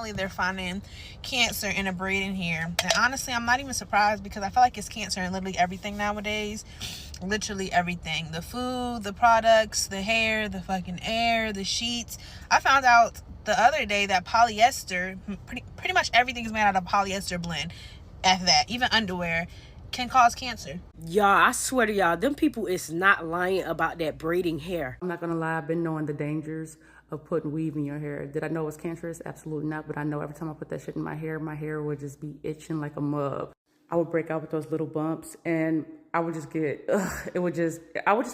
finally they're finding cancer in a braiding hair. And honestly, I'm not even surprised because I feel like it's cancer in literally everything nowadays. Literally everything. The food, the products, the hair, the fucking air, the sheets. I found out the other day that polyester, pretty much everything is made out of polyester blend. At that, even underwear can cause cancer. Y'all, I swear to y'all, them people is not lying about that braiding hair. I'm not gonna lie, I've been knowing the dangers of putting weave in your hair. Did I know it's cancerous? Absolutely not, but I know every time I put that shit in my hair would just be itching like a mug. I would break out with those little bumps and I would just get, I would just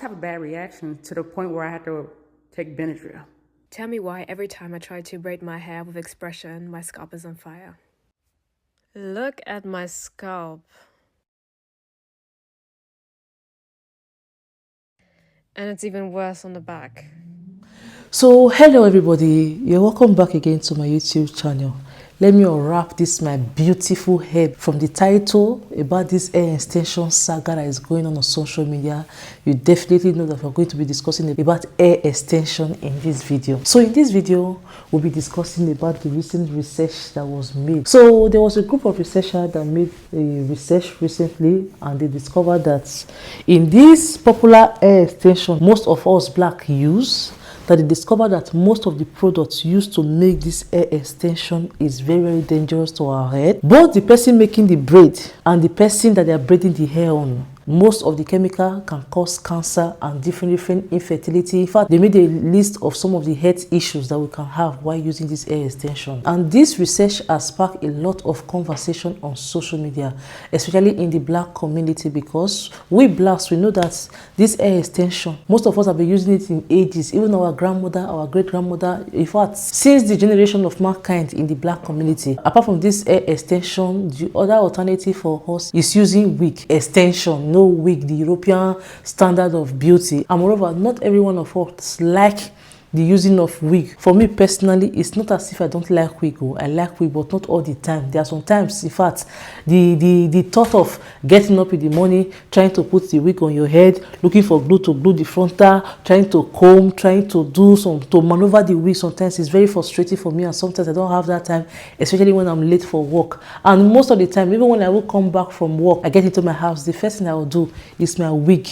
have a bad reaction to the point where I had to take Benadryl. Tell me why every time I try to braid my hair with expression, my scalp is on fire. Look at my scalp. And it's even worse on the back. So hello everybody, you're welcome back again to my YouTube channel. Let me unwrap this my beautiful head from the title about this hair extension saga that is going on social media. You definitely know that we're going to be discussing about hair extension in this video. So in this video, we'll be discussing about the recent research that was made. So there was a group of researchers that made a research recently, and they discovered that in this popular hair extension most of us black use, that they discovered that most of the products used to make this hair extension is very, very dangerous to our head. Both the person making the braid and the person that they are braiding the hair on, most of the chemical can cause cancer and different infertility. In fact, they made a list of some of the health issues that we can have while using this hair extension. And this research has sparked a lot of conversation on social media, especially in the black community, because we blacks, we know that this hair extension, most of us have been using it in ages. Even our grandmother, our great-grandmother, in fact, since the generation of mankind in the black community. Apart from this hair extension, the other alternative for us is using wig extension. No wig, the European standard of beauty. And moreover, not every one of us like the using of wig. For me personally, it's not as if I don't like wig. I like wig, but not all the time. There are sometimes, in fact, the thought of getting up in the morning, trying to put the wig on your head, looking for glue to glue the frontal, trying to comb, trying to maneuver the wig, sometimes it's very frustrating for me, and sometimes I don't have that time, especially when I'm late for work. And most of the time, even when I will come back from work, I get into my house, the first thing I will do is my wig.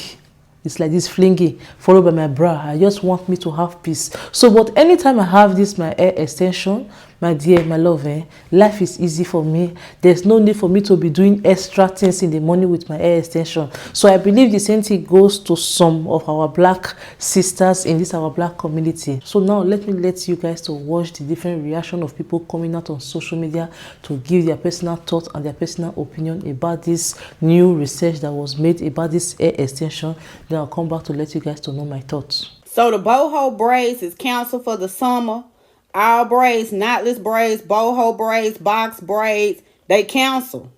It's like this flingy followed by my bra. I just want me to have peace. So but anytime I have this my hair extension, my dear, my love, life is easy for me. There's no need for me to be doing extra things in the morning with my hair extension. So I believe the same thing goes to some of our black sisters in this our black community. So now let me let you guys to watch the different reaction of people coming out on social media to give their personal thoughts and their personal opinion about this new research that was made about this hair extension. Then I'll come back to let you guys to know my thoughts. So the boho braids is canceled for the summer. All braids, knotless braids, boho braids, box braids, they cancel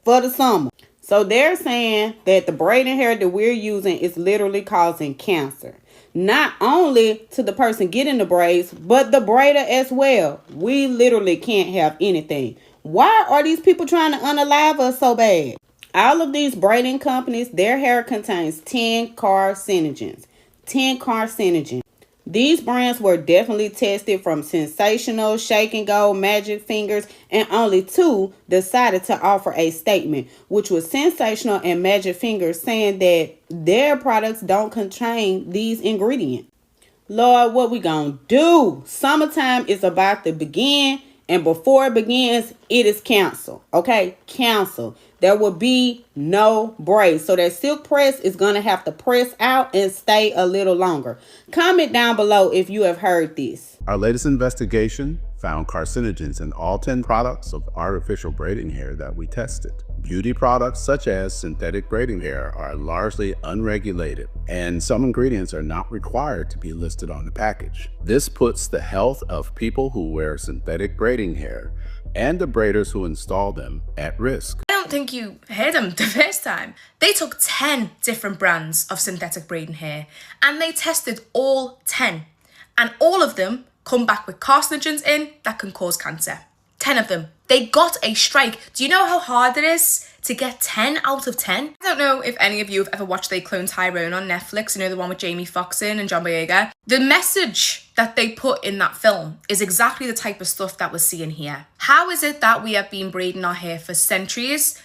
for the summer. So they're saying that the braiding hair that we're using is literally causing cancer. Not only to the person getting the braids, but the braider as well. We literally can't have anything. Why are these people trying to unalive us so bad? All of these braiding companies, their hair contains 10 carcinogens. 10 carcinogens. These brands were definitely tested from Sensational, Shake and Go, Magic Fingers, and only 2 decided to offer a statement, which was Sensational and Magic Fingers, saying that their products don't contain these ingredients. Lord, what we gonna do? Summertime is about to begin, and before it begins, it is canceled. Okay, cancel. There will be no braids. So that silk press is going to have to press out and stay a little longer. Comment down below if you have heard this. Our latest investigation found carcinogens in all 10 products of artificial braiding hair that we tested. Beauty products such as synthetic braiding hair are largely unregulated, and some ingredients are not required to be listed on the package. This puts the health of people who wear synthetic braiding hair and the braiders who install them at risk. I don't think you heard them the first time. They took 10 different brands of synthetic braiding hair and they tested all 10. And all of them come back with carcinogens in that can cause cancer. 10 of them. They got a strike. Do you know how hard it is to get 10 out of 10. I don't know if any of you have ever watched They Clone Tyrone on Netflix, you know, the one with Jamie Foxx in and John Boyega. The message that they put in that film is exactly the type of stuff that we're seeing here. How is it that we have been braiding our hair for centuries,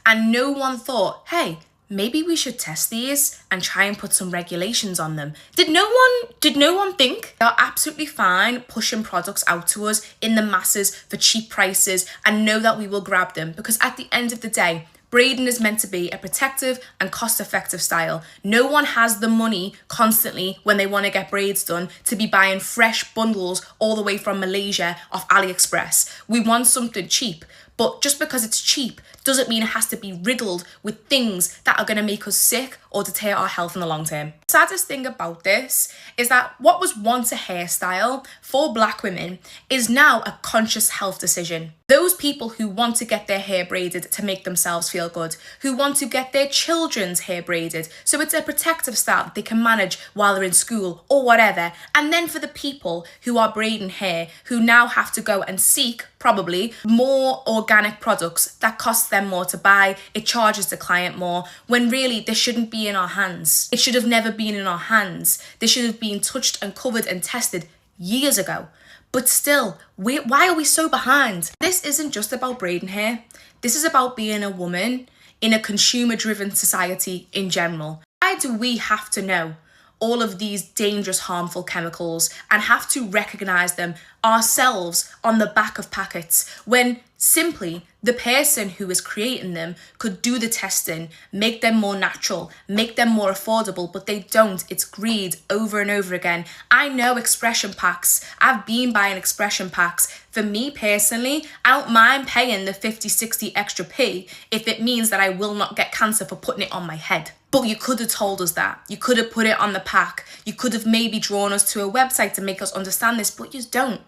and no one thought, hey, maybe we should test these and try and put some regulations on them? Did no one think they're absolutely fine pushing products out to us in the masses for cheap prices and know that we will grab them? Because at the end of the day, braiding is meant to be a protective and cost-effective style. No one has the money constantly when they want to get braids done to be buying fresh bundles all the way from Malaysia off AliExpress. We want something cheap. But just because it's cheap doesn't mean it has to be riddled with things that are going to make us sick or deter our health in the long term. The saddest thing about this is that what was once a hairstyle for Black women is now a conscious health decision. Those people who want to get their hair braided to make themselves feel good, who want to get their children's hair braided so it's a protective style that they can manage while they're in school or whatever. And then for the people who are braiding hair, who now have to go and seek probably more organic products that cost them more to buy, it charges the client more, when really this shouldn't be in our hands. It should have never been in our hands. This should have been touched and covered and tested years ago. But still, why are we so behind? This isn't just about braiding hair. This is about being a woman in a consumer-driven society in general. Why do we have to know all of these dangerous, harmful chemicals and have to recognize them ourselves on the back of packets when simply the person who is creating them could do the testing, make them more natural, make them more affordable, but they don't. It's greed over and over again. I know expression packs. I've been buying expression packs. For me personally, I don't mind paying the 50, 60 extra P if it means that I will not get cancer for putting it on my head. But you could have told us that. You could have put it on the pack. You could have maybe drawn us to a website to make us understand this, but you don't.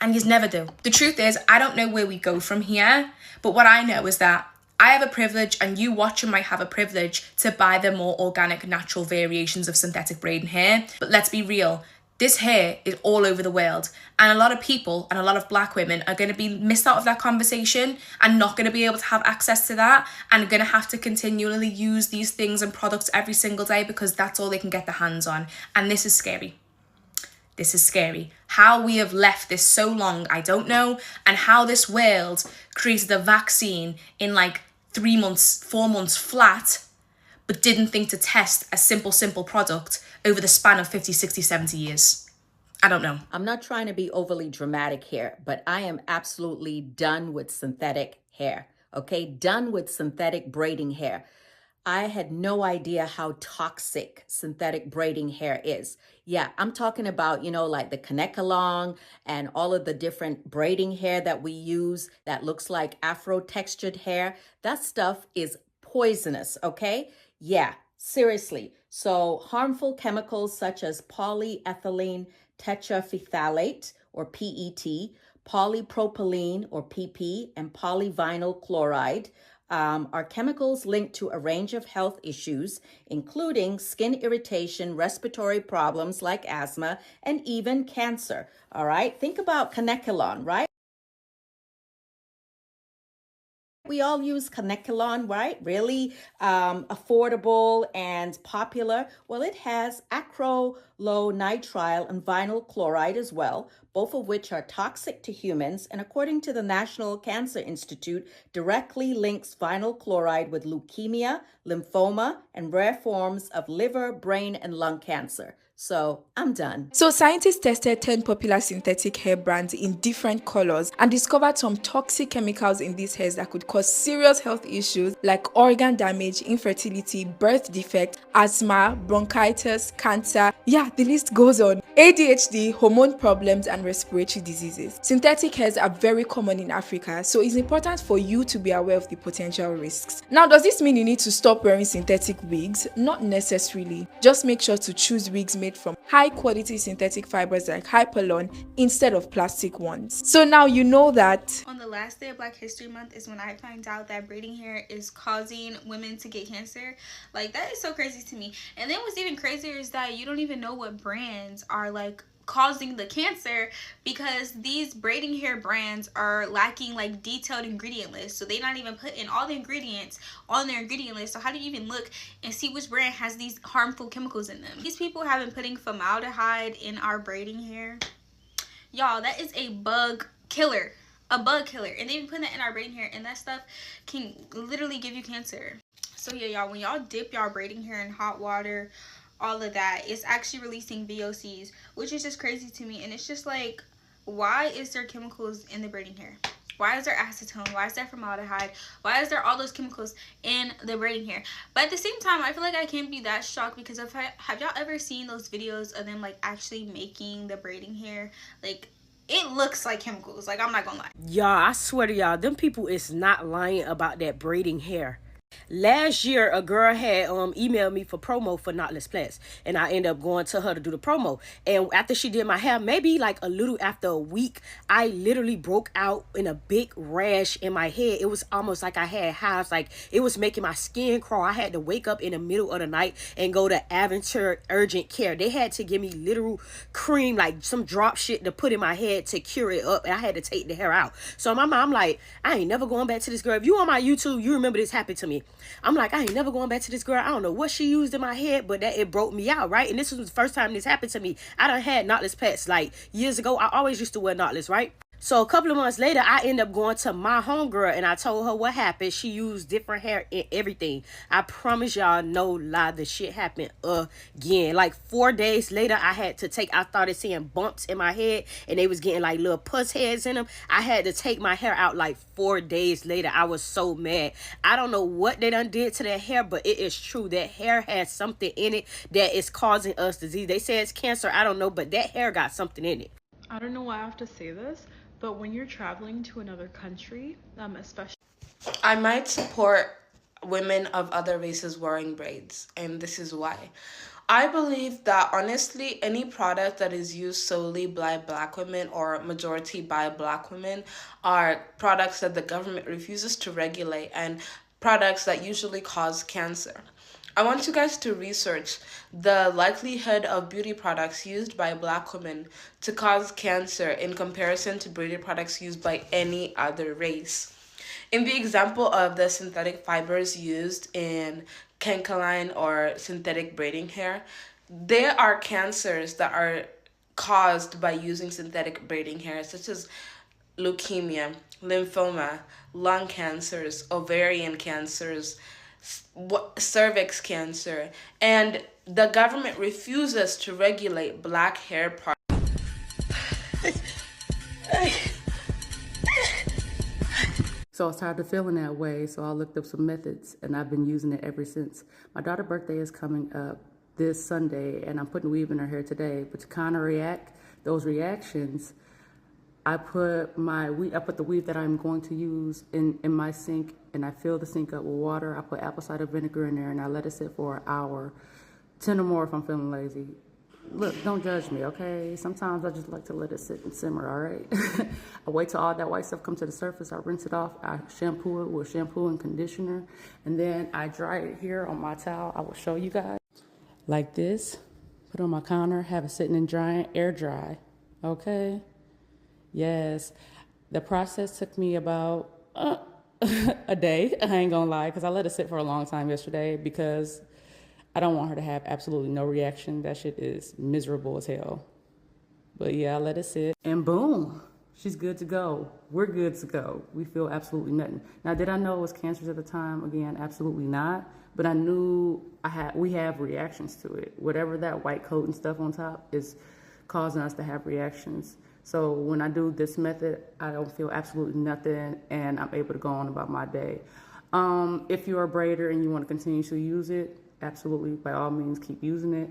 And you never do. The truth is, I don't know where we go from here, but what I know is that I have a privilege, and you watching might have a privilege, to buy the more organic, natural variations of synthetic braiding hair. But let's be real, this hair is all over the world, and a lot of people and a lot of Black women are going to be missed out of that conversation and not going to be able to have access to that, and are going to have to continually use these things and products every single day because that's all they can get their hands on. And this is scary. This is scary. How we have left this so long, I don't know. And how this world created a vaccine in like 3 months, 4 months flat, but didn't think to test a simple product over the span of 50, 60, 70 years. I don't know. I'm not trying to be overly dramatic here, but I am absolutely done with synthetic hair. Okay, done with synthetic braiding hair. I had no idea how toxic synthetic braiding hair is. Yeah, I'm talking about, you know, like the Kanekalon and all of the different braiding hair that we use that looks like Afro textured hair. That stuff is poisonous, okay? Yeah, seriously. So harmful chemicals such as polyethylene tetraphthalate or PET, polypropylene or PP, and polyvinyl chloride are chemicals linked to a range of health issues, including skin irritation, respiratory problems like asthma, and even cancer. All right, think about Kanekalon, right? We all use Kanekalon, right? Really affordable and popular. Well, it has acrylonitrile and vinyl chloride as well, both of which are toxic to humans, and according to the National Cancer Institute, directly links vinyl chloride with leukemia, lymphoma, and rare forms of liver, brain, and lung cancer. So I'm done. So scientists tested 10 popular synthetic hair brands in different colors and discovered some toxic chemicals in these hairs that could cause serious health issues like organ damage, infertility, birth defect, asthma, bronchitis, cancer. Yeah, the list goes on. ADHD, hormone problems, and respiratory diseases. Synthetic hairs are very common in Africa, so it's important for you to be aware of the potential risks. Now, does this mean you need to stop wearing synthetic wigs? Not necessarily. Just make sure to choose wigs made from high quality synthetic fibers like Hyperlon instead of plastic ones. So now you know that. On the last day of Black History Month is when I find out that braiding hair is causing women to get cancer. Like, that is so crazy to me. And then what's even crazier is that you don't even know what brands are like causing the cancer, because these braiding hair brands are lacking like detailed ingredient lists. So they're not even putting all the ingredients on their ingredient list. So how do you even look and see which brand has these harmful chemicals in them? These people have been putting formaldehyde in our braiding hair. Y'all, that is a bug killer. A bug killer. And they've been putting that in our braiding hair, and that stuff can literally give you cancer. So yeah, y'all, when y'all dip y'all braiding hair in hot water, all of that, it's actually releasing VOCs, which is just crazy to me. And it's just like, why is there chemicals in the braiding hair? Why is there acetone? Why is there formaldehyde? Why is there all those chemicals in the braiding hair? But at the same time, I feel like I can't be that shocked, because have y'all ever seen those videos of them like actually making the braiding hair? Like, it looks like chemicals. Like, I'm not gonna lie. Y'all, I swear to y'all, them people is not lying about that braiding hair. Last year, a girl had emailed me for promo for Knotless Plats, and I ended up going to her to do the promo. And after she did my hair, maybe like a little after a week, I literally broke out in a big rash in my head. It was almost like I had hives, like it was making my skin crawl. I had to wake up in the middle of the night and go to Aventure Urgent Care. They had to give me literal cream, like some drop shit to put in my head to cure it up, and I had to take the hair out. So my mom, I'm like, I ain't never going back to this girl. If you on my YouTube, you remember this happened to me. I'm like, I ain't never going back to this girl. I don't know what she used in my head, but that it broke me out, right? And this was the first time this happened to me. I done had knotless pets like years ago. I always used to wear knotless, right? So a couple of months later, I ended up going to my homegirl, and I told her what happened. She used different hair and everything. I promise y'all, no lie, the shit happened again. Like 4 days later, I started seeing bumps in my head, and they was getting like little pus heads in them. I had to take my hair out like 4 days later. I was so mad. I don't know what they done did to that hair, but it is true. That hair has something in it that is causing us disease. They say it's cancer. I don't know, but that hair got something in it. I don't know why I have to say this, but when you're traveling to another country, especially, I might support women of other races wearing braids, and this is why. I believe that honestly, any product that is used solely by Black women or majority by Black women are products that the government refuses to regulate and products that usually cause cancer. I want you guys to research the likelihood of beauty products used by Black women to cause cancer in comparison to beauty products used by any other race. In the example of the synthetic fibers used in Kenkaline or synthetic braiding hair, there are cancers that are caused by using synthetic braiding hair, such as leukemia, lymphoma, lung cancers, ovarian cancers, cervix cancer, and the government refuses to regulate Black hair products. So I was tired of feeling that way, so I looked up some methods, and I've been using it ever since. My daughter's birthday is coming up this Sunday, and I'm putting weave in her hair today. But to counteract those reactions, I put the weave that I'm going to use in my sink, and I fill the sink up with water. I put apple cider vinegar in there, and I let it sit for an hour, 10 or more if I'm feeling lazy. Look, don't judge me, okay? Sometimes I just like to let it sit and simmer, all right? I wait till all that white stuff comes to the surface. I rinse it off. I shampoo it with shampoo and conditioner, and then I dry it here on my towel. I will show you guys. Like this. Put it on my counter, have it sitting and drying, air dry, okay? Yes, the process took me about a day, I ain't gonna lie, because I let it sit for a long time yesterday because I don't want her to have absolutely no reaction. That shit is miserable as hell. But yeah, I let it sit, and boom, she's good to go. We're good to go. We feel absolutely nothing. Now, did I know it was cancerous at the time? Again, absolutely not. But I knew we have reactions to it. Whatever that white coat and stuff on top is causing us to have reactions. So when I do this method, I don't feel absolutely nothing, and I'm able to go on about my day. If you're a braider and you want to continue to use it, absolutely, by all means, keep using it.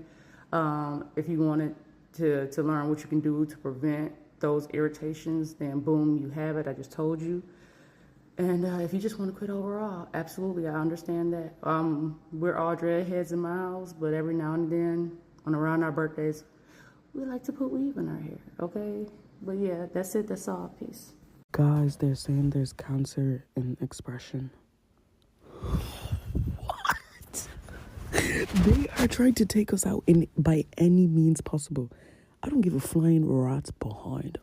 If you wanted to learn what you can do to prevent those irritations, then boom, you have it. I just told you. And if you just want to quit overall, absolutely, I understand that. We're all dreadheads in my house, but every now and then, around our birthdays, we like to put weave in our hair, okay? But yeah, that's it. That's all. Peace. Guys, they're saying there's cancer in expression. What? They are trying to take us out by any means possible. I don't give a flying rat's behind.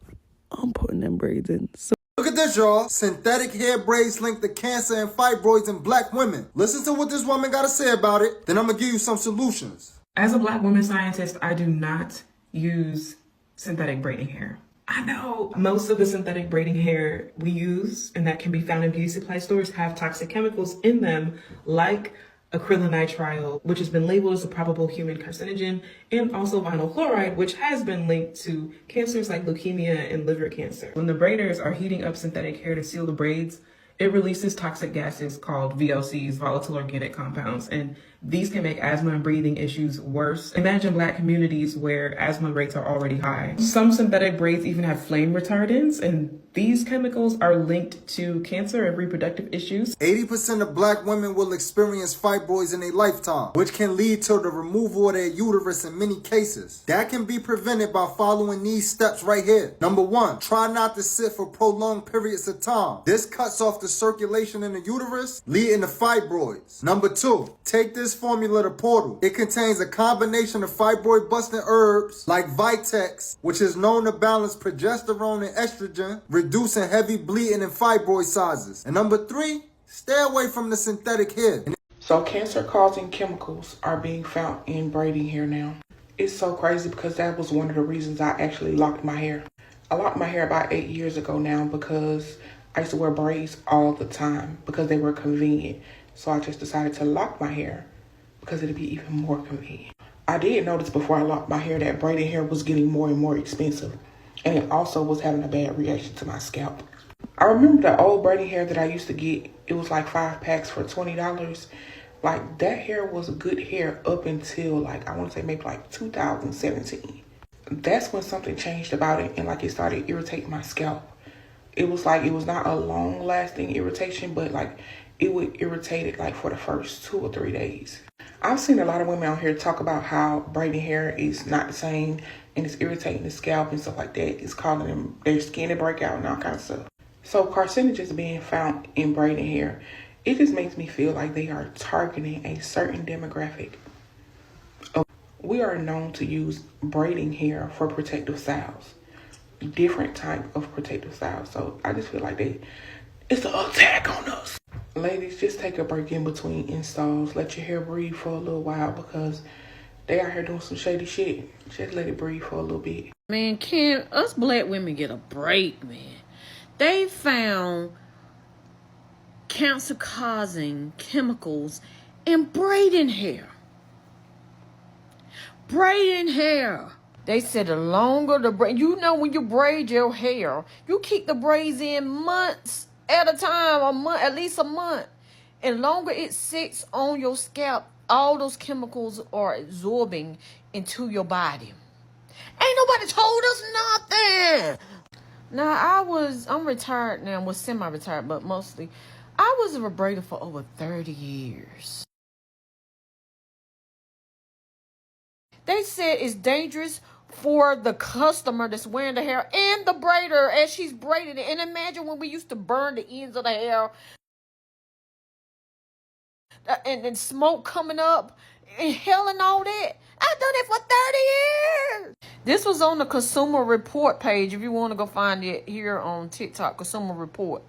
I'm putting them braids in. So look at this, y'all. Synthetic hair braids link to cancer and fibroids in black women. Listen to what this woman got to say about it, then I'm going to give you some solutions. As a black woman scientist, I do not use synthetic braiding hair. I know most of the synthetic braiding hair we use and that can be found in beauty supply stores have toxic chemicals in them, like acrylonitrile, which has been labeled as a probable human carcinogen, and also vinyl chloride, which has been linked to cancers like leukemia and liver cancer. When the braiders are heating up synthetic hair to seal the braids, it releases toxic gases called VOCs, volatile organic compounds, and these can make asthma and breathing issues worse. Imagine black communities where asthma rates are already high. Some synthetic braids even have flame retardants, and these chemicals are linked to cancer and reproductive issues. 80% of black women will experience fibroids in a lifetime, which can lead to the removal of their uterus in many cases. That can be prevented by following these steps right here. Number 1, try not to sit for prolonged periods of time. This cuts off the circulation in the uterus, leading to fibroids. Number 2, take this formula to Portal. It contains a combination of fibroid busting herbs like Vitex, which is known to balance progesterone and estrogen, reducing heavy bleeding and fibroid sizes. And number 3, stay away from the synthetic hair. So cancer-causing chemicals are being found in braiding hair now. It's so crazy because that was one of the reasons I actually locked my hair. I locked my hair about 8 years ago now because I used to wear braids all the time because they were convenient. So I just decided to lock my hair because it'd be even more convenient. I did notice before I locked my hair that braided hair was getting more and more expensive. And it also was having a bad reaction to my scalp. I remember the old braiding hair that I used to get. It was like 5 packs for $20. Like, that hair was good hair up until, like, I want to say maybe like 2017. That's when something changed about it, and like it started irritating my scalp. It was like, it was not a long lasting irritation, but like it would irritate it like for the first 2 or 3 days. I've seen a lot of women out here talk about how braiding hair is not the same and it's irritating the scalp and stuff like that. It's causing them their skin to break out and all kind of stuff. So carcinogens being found in braiding hair, it just makes me feel like they are targeting a certain demographic. We are known to use braiding hair for protective styles, different type of protective styles. So I just feel like it's an attack on us. Ladies, just take a break in between installs. Let your hair breathe for a little while because they out here doing some shady shit. Just let it breathe for a little bit. Man, can us black women get a break, man? They found cancer-causing chemicals in braiding hair. Braiding hair. They said the longer the braid, you know, when you braid your hair, you keep the braids in months at a time, at least a month. And longer it sits on your scalp, all those chemicals are absorbing into your body. Ain't nobody told us nothing. Now, I'm retired now, well, semi-retired, but mostly. I was a braider for over 30 years. They said it's dangerous for the customer that's wearing the hair and the braider as she's braiding it. And imagine when we used to burn the ends of the hair and smoke coming up and hell and all that. I've done it for 30 years. This was on the Consumer Report page. If you want to go find it here on TikTok, Consumer Report.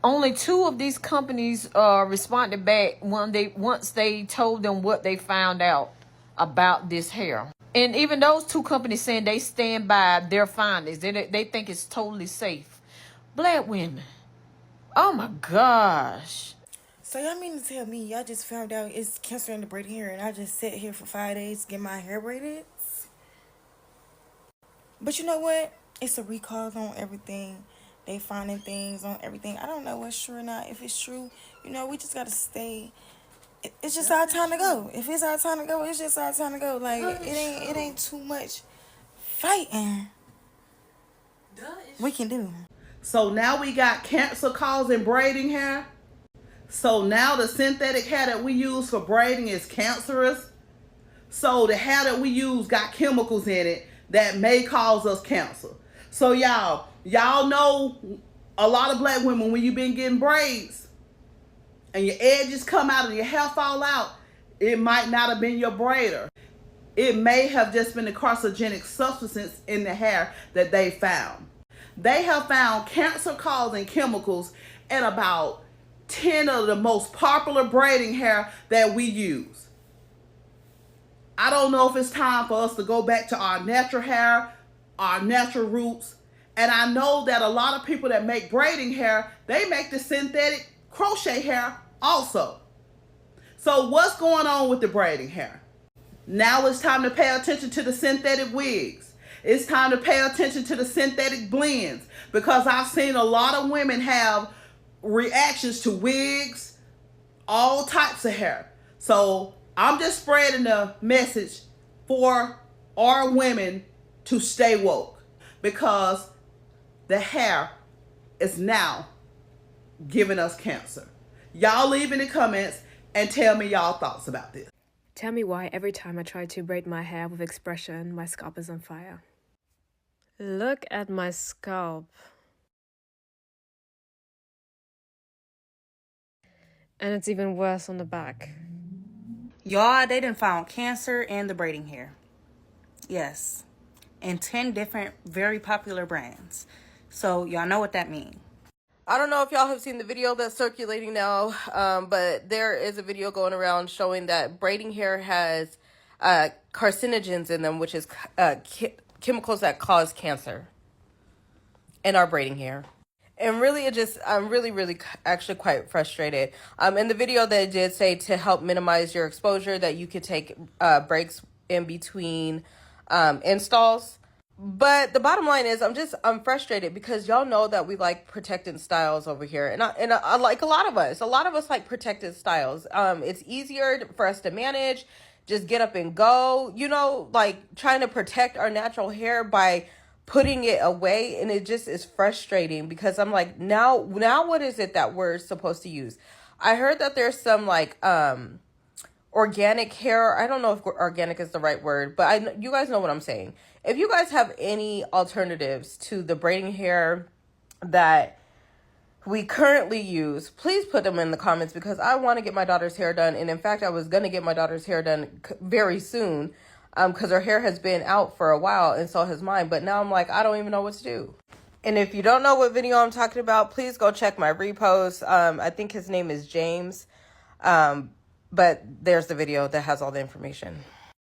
Only 2 of these companies responded back once they told them what they found out about this hair. And even those 2 companies saying they stand by their findings. They think it's totally safe. Black women. Oh my gosh. So y'all mean to tell me y'all just found out it's cancer in the braiding hair and I just sat here for 5 days to get my hair braided? But you know what? It's a recall on everything. They finding things on everything. I don't know what's true or not. If it's true, you know, we just gotta stay. It's just our time to go. If it's our time to go, it's just our time to go. Like it ain't too much fighting we can do. So now we got cancer causing braiding hair. So now the synthetic hair that we use for braiding is cancerous. So the hair that we use got chemicals in it that may cause us cancer. So y'all know a lot of black women, when you've been getting braids and your edges come out and your hair fall out, it might not have been your braider. It may have just been the carcinogenic substance in the hair that they found. They have found cancer-causing chemicals in about 10 of the most popular braiding hair that we use. I don't know if it's time for us to go back to our natural hair, our natural roots. And I know that a lot of people that make braiding hair, they make the synthetic crochet hair also. So what's going on with the braiding hair? Now it's time to pay attention to the synthetic wigs. It's time to pay attention to the synthetic blends, because I've seen a lot of women have reactions to wigs, all types of hair. So I'm just spreading the message for our women to stay woke, because the hair is now giving us cancer. Y'all leave in the comments and tell me y'all thoughts about this. Tell me why every time I try to braid my hair with expression, my scalp is on fire. Look at my scalp. And it's even worse on the back. Y'all, they done found cancer in the braiding hair. Yes. And 10 different very popular brands. So y'all know what that means. I don't know if y'all have seen the video that's circulating now, but there is a video going around showing that braiding hair has carcinogens in them, which is chemicals that cause cancer in our braiding hair. And really, I'm really actually quite frustrated. In the video, they did say to help minimize your exposure that you could take breaks in between installs. But the bottom line is I'm frustrated because y'all know that we like protected styles over here. And I like a lot of us like protected styles. It's easier for us to manage, just get up and go, like trying to protect our natural hair by putting it away. And it just is frustrating because I'm like, now what is it that we're supposed to use? I heard that there's some like, organic hair. I don't know if organic is the right word, but you guys know what I'm saying. If you guys have any alternatives to the braiding hair that we currently use, please put them in the comments because I want to get my daughter's hair done. And in fact, I was going to get my daughter's hair done very soon because her hair has been out for a while and so has mine. But now I'm like, I don't even know what to do. And if you don't know what video I'm talking about, please go check my repost. I think his name is James. But there's the video that has all the information.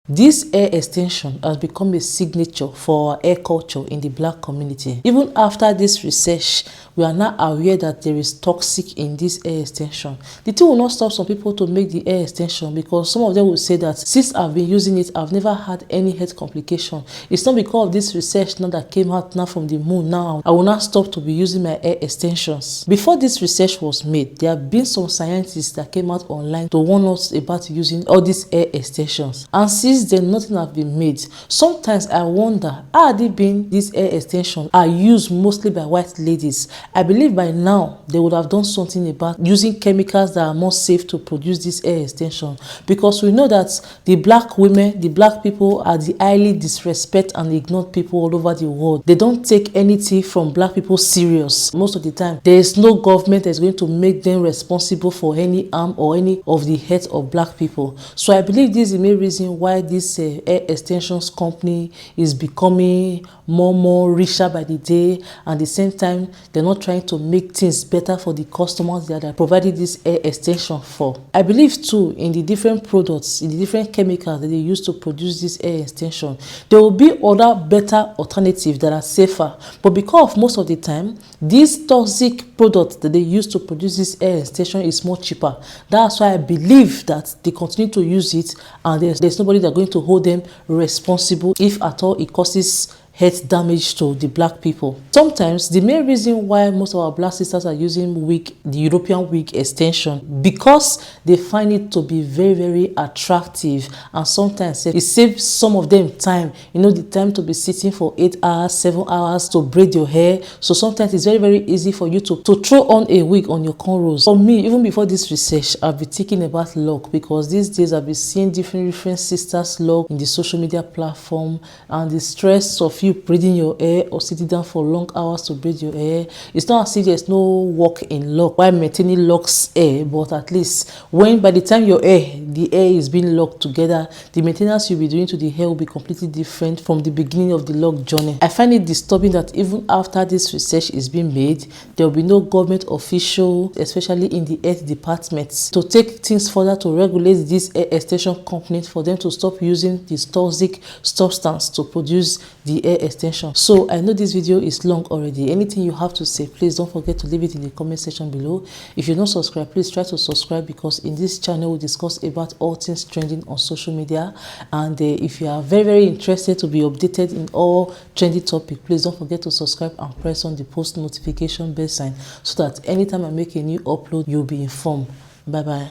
This hair extension has become a signature for our hair culture in the black community. Even after this research, we are now aware that there is toxic in this hair extension. The thing will not stop some people to make the hair extension because some of them will say that since I've been using it, I've never had any health complication. It's not because of this research now that came out now from the moon now. I will not stop to be using my hair extensions. Before this research was made, there have been some scientists that came out online to warn us about using all these hair extensions. And since then, nothing have been made. Sometimes I wonder, how had it been these hair extensions are used mostly by white ladies? I believe by now they would have done something about using chemicals that are more safe to produce this hair extension, because we know that the black women, the black people are the highly disrespect and ignored people all over the world. They don't take anything from black people serious. Most of the time, there is no government that is going to make them responsible for any harm or any of the health of black people. So I believe this is the main reason why this hair extensions company is becoming more richer by the day, and at the same time they're not trying to make things better for the customers that are providing this hair extension for. I believe too in the different products, in the different chemicals that they use to produce this hair extension, there will be other better alternatives that are safer, but because most of the time this toxic product that they use to produce this hair extension is more cheaper, that's why I believe that they continue to use it, and there's nobody that's going to hold them responsible if at all it causes health damage to the black people. Sometimes the main reason why most of our black sisters are using wig, the European wig extension, because they find it to be very attractive, and sometimes it saves some of them time, the time to be sitting for 8 hours, 7 hours to braid your hair. So sometimes it's very easy for you to throw on a wig on your cornrows. For me, even before this research, I've been thinking about lock, because these days I've been seeing different sisters lock in the social media platform, and the stress of you braiding your hair or sitting down for long hours to braid your hair, it's not as if there's no work in lock while maintaining locks hair, but at least when by the time the hair is being locked together, the maintenance you'll be doing to the hair will be completely different from the beginning of the lock journey. I find it disturbing that even after this research is being made, there will be no government official, especially in the health departments, to take things further to regulate these hair extension companies for them to stop using this toxic substance to produce the hair extension. So I know this video is long already. Anything you have to say, please don't forget to leave it in the comment section below. If you're not subscribed, please try to subscribe, because in this channel we discuss about all things trending on social media. And if you are very interested to be updated in all trendy topics, please don't forget to subscribe and press on the post notification bell sign so that anytime I make a new upload, you'll be informed. Bye bye.